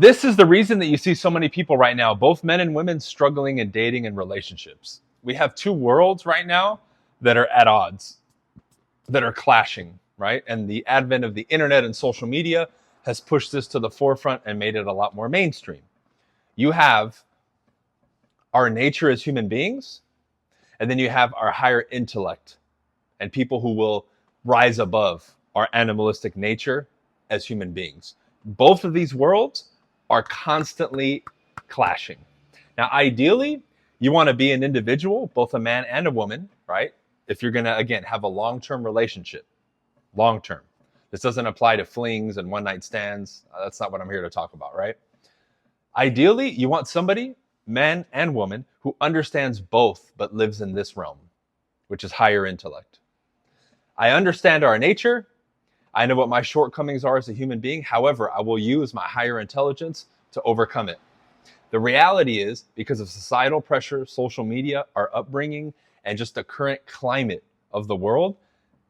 This is the reason that you see so many people right now, both men and women, struggling in dating and relationships. We have two worlds right now that are at odds, that are clashing, right? And the advent of the internet and social media has pushed this to the forefront and made it a lot more mainstream. You have our nature as human beings, and then you have our higher intellect and people who will rise above our animalistic nature as human beings. Both of these worlds are constantly clashing. Now, ideally, you want to be an individual, both a man and a woman, right? If you're going to, again, have a long-term relationship, long-term. This doesn't apply to flings and one-night stands. That's not what I'm here to talk about, right? Ideally, you want somebody, man and woman, who understands both but lives in this realm, which is higher intellect. I understand our nature. I know what my shortcomings are as a human being. However, I will use my higher intelligence to overcome it. The reality is, because of societal pressure, social media, our upbringing, and just the current climate of the world,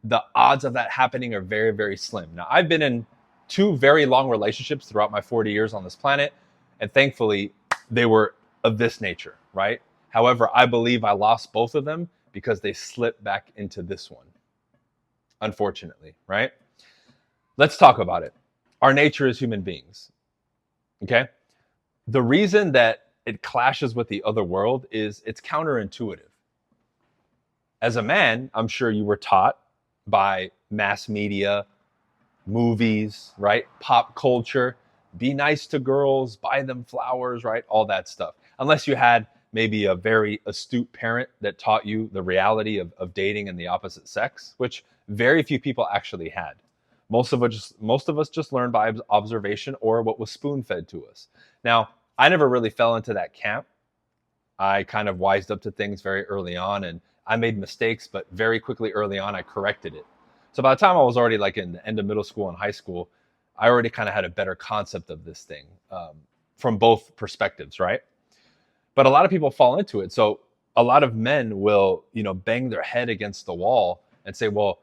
the odds of that happening are very, very slim. Now, I've been in 2 very long relationships throughout my 40 years on this planet, and thankfully, they were of this nature, right? However, I believe I lost both of them because they slipped back into this one, unfortunately, right? Let's talk about it. Our nature as human beings, okay? The reason that it clashes with the other world is it's counterintuitive. As a man, I'm sure you were taught by mass media, movies, right? Pop culture, be nice to girls, buy them flowers, right? All that stuff. Unless you had maybe a very astute parent that taught you the reality of dating and the opposite sex, which very few people actually had. Most of us just learned by observation or what was spoon-fed to us. Now, I never really fell into that camp. I kind of wised up to things very early on, and I made mistakes, but very quickly early on, I corrected it. So by the time I was already like in the end of middle school and high school, I already kind of had a better concept of this thing from both perspectives, right? But a lot of people fall into it. So a lot of men will, bang their head against the wall and say, well,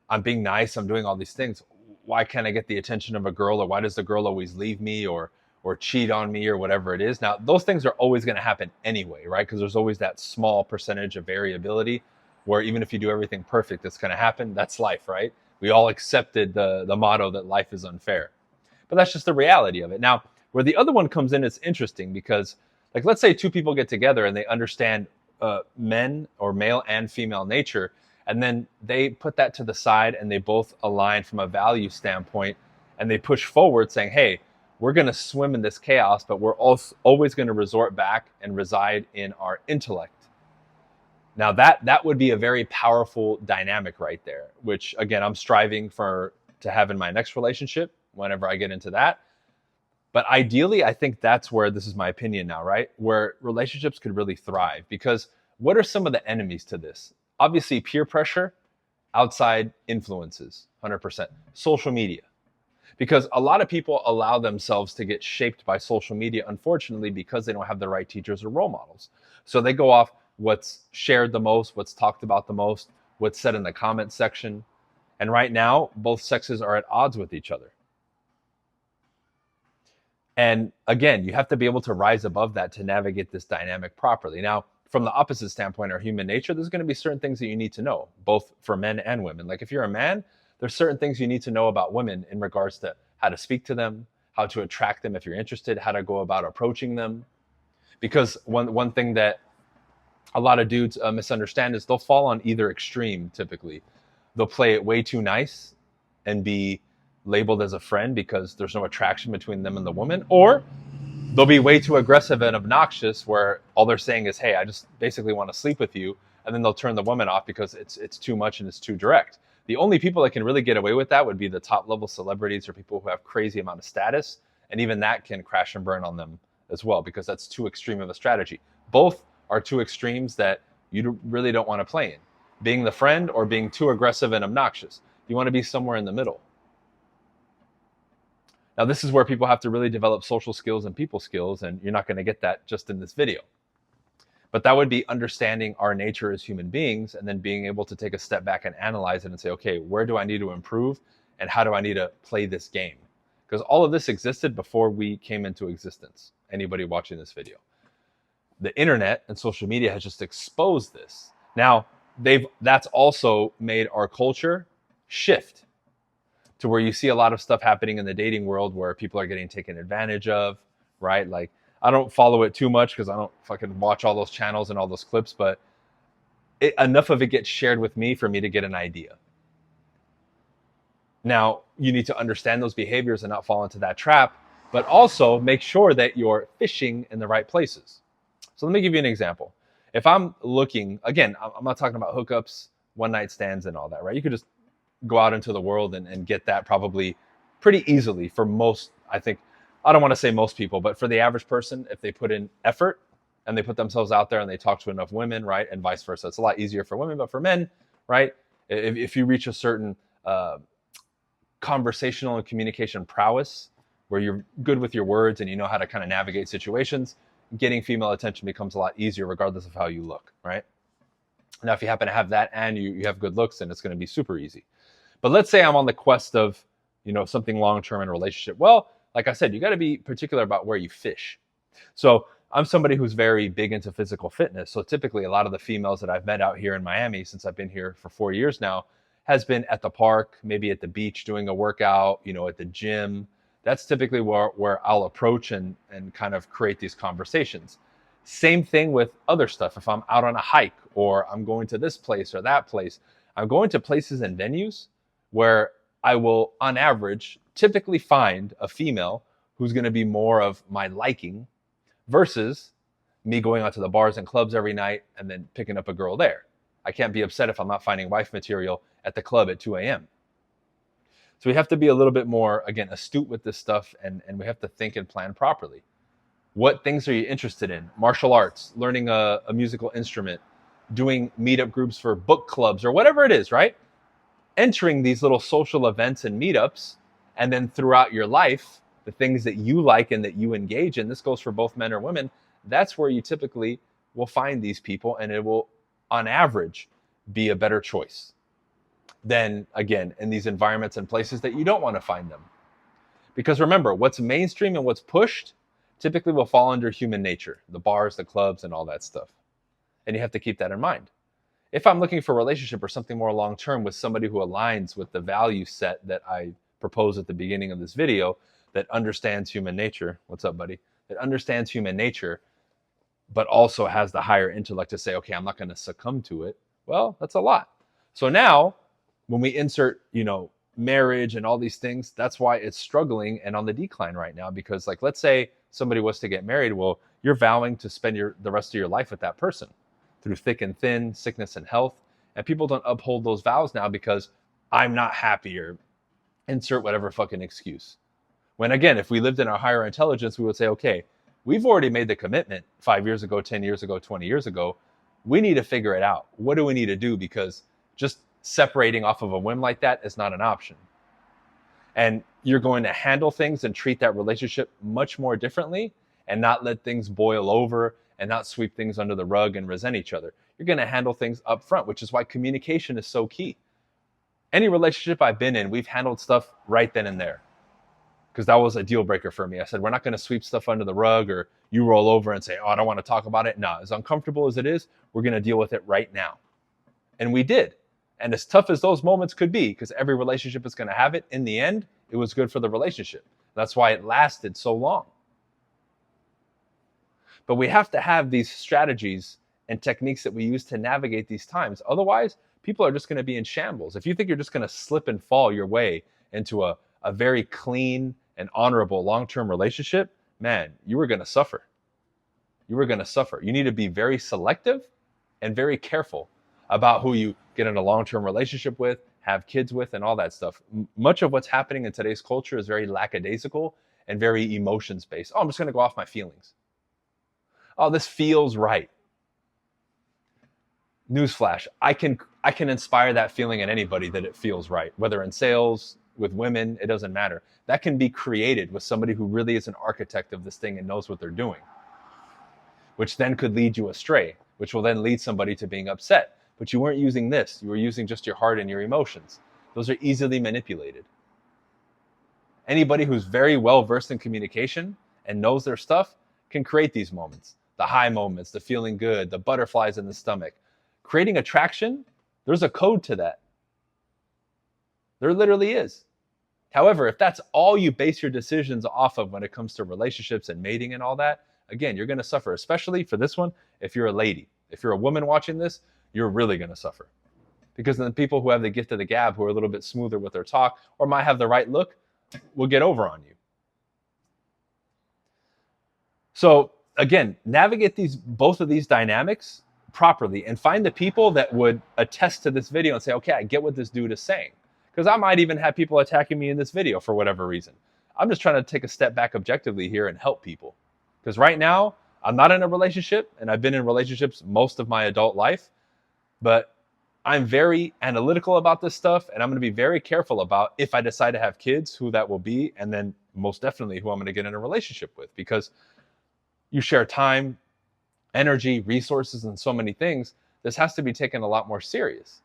I'm being nice, I'm doing all these things. Why can't I get the attention of a girl? Or why does the girl always leave me or cheat on me or whatever it is? Now, those things are always going to happen anyway, right? Because there's always that small percentage of variability where even if you do everything perfect, it's going to happen. That's life, right? We all accepted the motto that life is unfair. But that's just the reality of it. Now, where the other one comes in, it's interesting because, like, let's say 2 people get together and they understand men or male and female nature, and then they put that to the side and they both align from a value standpoint and they push forward saying, hey, we're going to swim in this chaos, but we're also always going to resort back and reside in our intellect. Now that would be a very powerful dynamic right there, which again, I'm striving to have in my next relationship whenever I get into that. But ideally, I think that's where, this is my opinion now, right? Where relationships could really thrive. Because what are some of the enemies to this? Obviously, peer pressure, outside influences, 100%. Social media. Because a lot of people allow themselves to get shaped by social media, unfortunately, because they don't have the right teachers or role models. So they go off what's shared the most, what's talked about the most, what's said in the comment section. And right now, both sexes are at odds with each other. And again, you have to be able to rise above that to navigate this dynamic properly. Now, from the opposite standpoint, our human nature, there's going to be certain things that you need to know, both for men and women. Like if you're a man, there's certain things you need to know about women in regards to how to speak to them, how to attract them if you're interested, how to go about approaching them. Because one thing that a lot of dudes misunderstand is they'll fall on either extreme typically. They'll play it way too nice and be labeled as a friend because there's no attraction between them and the woman, or they'll be way too aggressive and obnoxious where all they're saying is, hey, I just basically want to sleep with you. And then they'll turn the woman off because it's too much and it's too direct. The only people that can really get away with that would be the top level celebrities or people who have crazy amount of status. And even that can crash and burn on them as well, because that's too extreme of a strategy. Both are two extremes that you really don't want to play in. Being the friend or being too aggressive and obnoxious. You want to be somewhere in the middle. Now, this is where people have to really develop social skills and people skills, and you're not going to get that just in this video. But that would be understanding our nature as human beings and then being able to take a step back and analyze it and say, okay, where do I need to improve and how do I need to play this game? because all of this existed before we came into existence. Anybody watching this video, the internet and social media has just exposed this. Now, that's also made our culture shift to where you see a lot of stuff happening in the dating world where people are getting taken advantage of, right? Like, I don't follow it too much because I don't fucking watch all those channels and all those clips, but enough of it gets shared with me for me to get an idea. Now, you need to understand those behaviors and not fall into that trap, but also make sure that you're fishing in the right places. So let me give you an example. If I'm looking, again, I'm not talking about hookups, one night stands and all that, right? You could just go out into the world and get that probably pretty easily for most, I think, I don't want to say most people, but for the average person, if they put in effort and they put themselves out there and they talk to enough women, right? And vice versa. It's a lot easier for women, but for men, right? If you reach a certain conversational and communication prowess where you're good with your words and you know how to kind of navigate situations, getting female attention becomes a lot easier regardless of how you look, right? Now, if you happen to have that and you have good looks, then it's going to be super easy. But let's say I'm on the quest of, something long-term in a relationship. Well, like I said, you got to be particular about where you fish. So I'm somebody who's very big into physical fitness. So typically a lot of the females that I've met out here in Miami, since I've been here for 4 years now, has been at the park, maybe at the beach doing a workout, at the gym. That's typically where I'll approach and kind of create these conversations. Same thing with other stuff. If I'm out on a hike or I'm going to this place or that place, I'm going to places and venues where I will, on average, typically find a female who's going to be more of my liking versus me going out to the bars and clubs every night and then picking up a girl there. I can't be upset if I'm not finding wife material at the club at 2 a.m. So we have to be a little bit more, again, astute with this stuff, and we have to think and plan properly. What things are you interested in? Martial arts, learning a musical instrument, doing meetup groups for book clubs or whatever it is, right? Entering these little social events and meetups, and then throughout your life, the things that you like and that you engage in, this goes for both men or women, that's where you typically will find these people, and it will, on average, be a better choice than, again, in these environments and places that you don't want to find them. Because remember, what's mainstream and what's pushed typically will fall under human nature, the bars, the clubs, and all that stuff. And you have to keep that in mind. If I'm looking for a relationship or something more long-term with somebody who aligns with the value set that I proposed at the beginning of this video, that understands human nature, what's up, buddy? That understands human nature, but also has the higher intellect to say, okay, I'm not going to succumb to it. Well, that's a lot. So now, when we insert, marriage and all these things, that's why it's struggling and on the decline right now. Because, like, let's say somebody was to get married. Well, you're vowing to spend the rest of your life with that person through thick and thin, sickness and health. And people don't uphold those vows now because I'm not happy, or insert whatever fucking excuse. When, again, if we lived in our higher intelligence, we would say, okay, we've already made the commitment 5 years ago, 10 years ago, 20 years ago. We need to figure it out. What do we need to do? Because just separating off of a whim like that is not an option. And you're going to handle things and treat that relationship much more differently, and not let things boil over and not sweep things under the rug and resent each other. You're going to handle things up front, which is why communication is so key. Any relationship I've been in, we've handled stuff right then and there, because that was a deal breaker for me. I said, we're not going to sweep stuff under the rug, or you roll over and say, oh, I don't want to talk about it. No, as uncomfortable as it is, we're going to deal with it right now. And we did. And as tough as those moments could be, because every relationship is going to have it, in the end, it was good for the relationship. That's why it lasted so long. But we have to have these strategies and techniques that we use to navigate these times. Otherwise, people are just going to be in shambles. If you think you're just going to slip and fall your way into a very clean and honorable long-term relationship, man, you were going to suffer. You were going to suffer. You need to be very selective and very careful about who you get in a long-term relationship with, have kids with, and all that stuff. Much of what's happening in today's culture is very lackadaisical and very emotions-based. Oh, I'm just going to go off my feelings. Oh, this feels right. Newsflash, I can inspire that feeling in anybody that it feels right, whether in sales, with women, it doesn't matter. That can be created with somebody who really is an architect of this thing and knows what they're doing, which then could lead you astray, which will then lead somebody to being upset. But you weren't using this. You were using just your heart and your emotions. Those are easily manipulated. Anybody who's very well versed in communication and knows their stuff can create these moments, the high moments, the feeling good, the butterflies in the stomach. Creating attraction, there's a code to that. There literally is. However, if that's all you base your decisions off of when it comes to relationships and mating and all that, again, you're going to suffer, especially for this one. If you're a lady, if you're a woman watching this, you're really going to suffer. Because then people who have the gift of the gab, who are a little bit smoother with their talk or might have the right look, will get over on you. So again, navigate both of these dynamics properly and find the people that would attest to this video and say, okay, I get what this dude is saying. Because I might even have people attacking me in this video for whatever reason. I'm just trying to take a step back objectively here and help people. Because right now, I'm not in a relationship, and I've been in relationships most of my adult life, but I'm very analytical about this stuff, and I'm going to be very careful about if I decide to have kids, who that will be, and then most definitely who I'm going to get in a relationship with. Because you share time, energy, resources, and so many things. This has to be taken a lot more serious.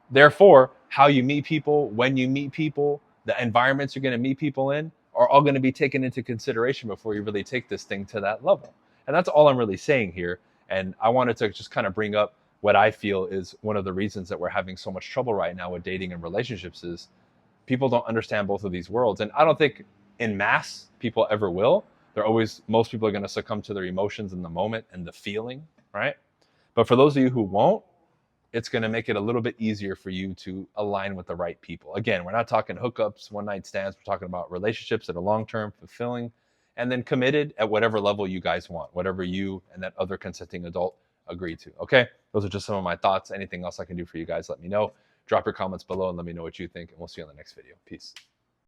Therefore, how you meet people, when you meet people, the environments you're going to meet people in are all going to be taken into consideration before you really take this thing to that level. And that's all I'm really saying here. And I wanted to just kind of bring up what I feel is one of the reasons that we're having so much trouble right now with dating and relationships is people don't understand both of these worlds. And I don't think in mass people ever will. Most people are going to succumb to their emotions in the moment and the feeling, right? But for those of you who won't, it's going to make it a little bit easier for you to align with the right people. Again, we're not talking hookups, one-night stands. We're talking about relationships that are long-term, fulfilling, and then committed at whatever level you guys want, whatever you and that other consenting adult agree to. Okay? Those are just some of my thoughts. Anything else I can do for you guys, let me know. Drop your comments below and let me know what you think, and we'll see you on the next video. Peace.